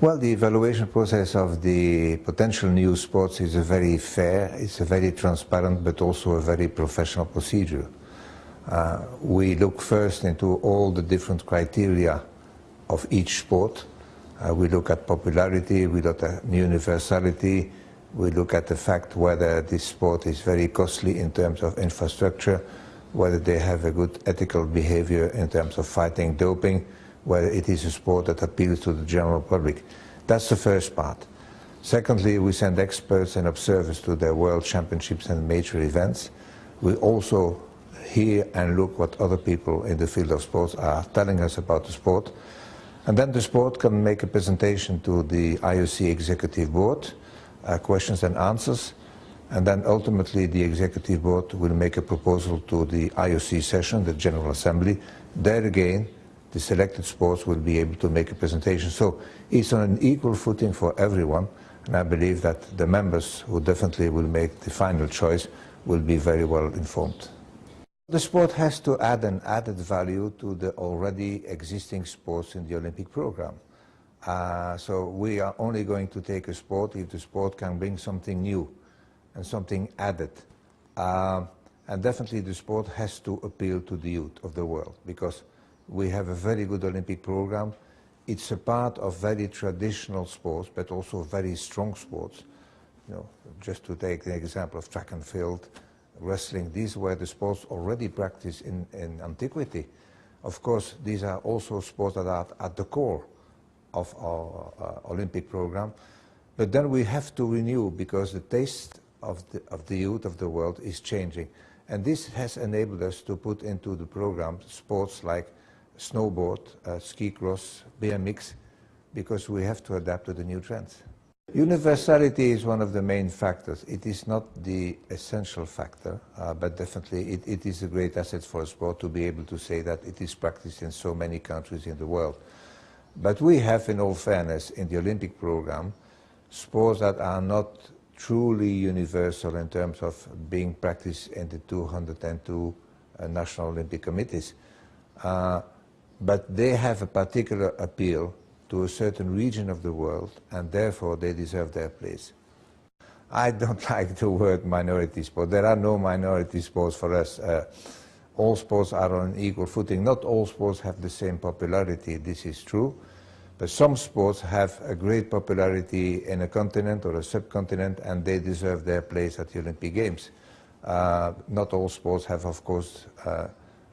Well, the evaluation process of the potential new sports is a very fair, it's a very transparent, but also a very professional procedure. We look first into all the different criteria of each sport. We look at popularity, we look at universality, we look at the fact whether this sport is very costly in terms of infrastructure, whether they have a good ethical behavior in terms of fighting doping, whether it is a sport that appeals to the general public. That's the first part. Secondly, we send experts and observers to the world championships and major events. We also hear and look what other people in the field of sports are telling us about the sport. And then the sport can make a presentation to the IOC Executive Board, questions and answers, and then ultimately the Executive Board will make a proposal to the IOC session, the General Assembly. There again, the selected sports will be able to make a presentation. So it's on an equal footing for everyone, and I believe that the members who definitely will make the final choice will be very well informed. The sport has to add an added value to the already existing sports in the Olympic program. So we are only going to take a sport if the sport can bring something new and something added. And definitely the sport has to appeal to the youth of the world, because we have a very good Olympic program. It's a part of very traditional sports, but also very strong sports. You know, just to take the example of track and field, wrestling, these were the sports already practiced in antiquity. Of course, these are also sports that are at the core of our Olympic program. But then we have to renew, because the taste of the youth of the world is changing. And this has enabled us to put into the program sports like snowboard, ski cross, BMX, because we have to adapt to the new trends. Universality is one of the main factors. It is not the essential factor, but definitely it is a great asset for a sport to be able to say that it is practiced in so many countries in the world. But we have, in all fairness, in the Olympic program, sports that are not truly universal in terms of being practiced in the 202 national Olympic committees. But they have a particular appeal to a certain region of the world, and therefore they deserve their place. I don't like the word minority sport. There are no minority sports for us. All sports are on equal footing. Not all sports have the same popularity, this is true. But some sports have a great popularity in a continent or a subcontinent, and they deserve their place at the Olympic Games. Not all sports have, of course,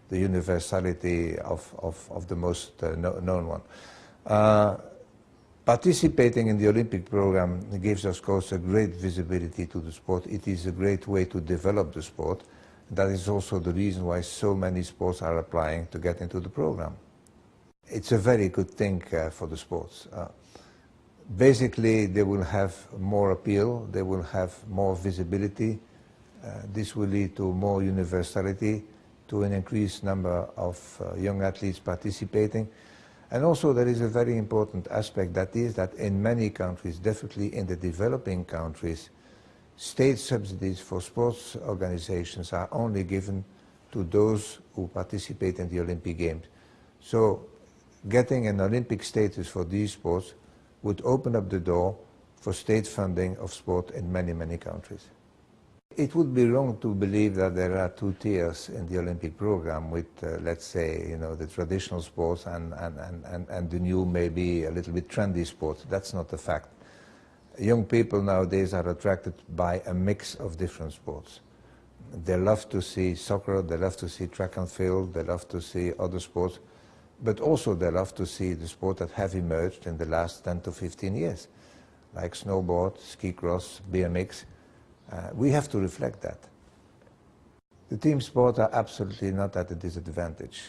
the universality of the most known one. Participating in the Olympic program gives us, of course, a great visibility to the sport. It is a great way to develop the sport. That is also the reason why so many sports are applying to get into the program. It's a very good thing for the sports. Basically, they will have more appeal, they will have more visibility. This will lead to more universality, to an increased number of young athletes participating. And also there is a very important aspect, that is that in many countries, definitely in the developing countries, state subsidies for sports organizations are only given to those who participate in the Olympic Games. So getting an Olympic status for these sports would open up the door for state funding of sport in many, many countries. It would be wrong to believe that there are two tiers in the Olympic program with, let's say, you know, the traditional sports and the new, maybe a little bit trendy sports. That's not the fact. Young people nowadays are attracted by a mix of different sports. They love to see soccer, they love to see track and field, they love to see other sports, but also they love to see the sport that have emerged in the last 10 to 15 years, like snowboard, ski cross, BMX. We have to reflect that. The team sports are absolutely not at a disadvantage.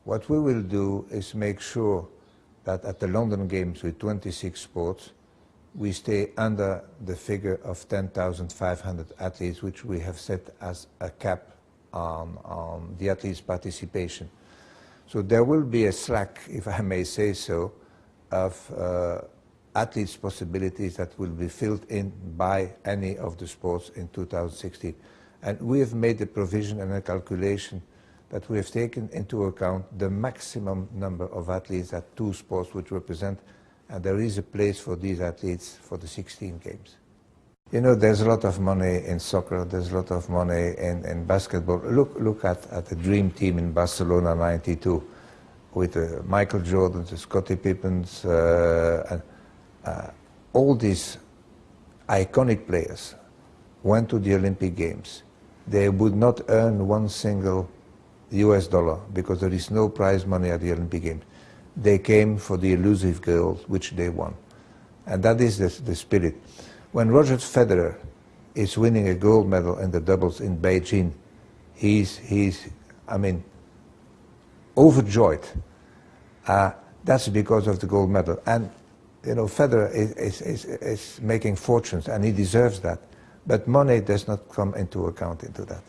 What we will do is make sure that at the London Games with 26 sports, we stay under the figure of 10,500 athletes, which we have set as a cap on the athletes' participation. So there will be a slack, if I may say so, of athletes' possibilities that will be filled in by any of the sports in 2016. And we have made a provision and a calculation that we have taken into account the maximum number of athletes that two sports would represent, and there is a place for these athletes for the 16 games. You know, there's a lot of money in soccer, there's a lot of money in basketball. Look at the dream team in Barcelona '92 with Michael Jordan, Scottie Pippens, all these iconic players went to the Olympic Games. They would not earn one single US dollar because there is no prize money at the Olympic Games. They came for the elusive girls, which they won. And that is the spirit. When Roger Federer is winning a gold medal in the doubles in Beijing, he's I mean, overjoyed. That's because of the gold medal. And, you know, Federer is making fortunes, and he deserves that. But money does not come into account into that.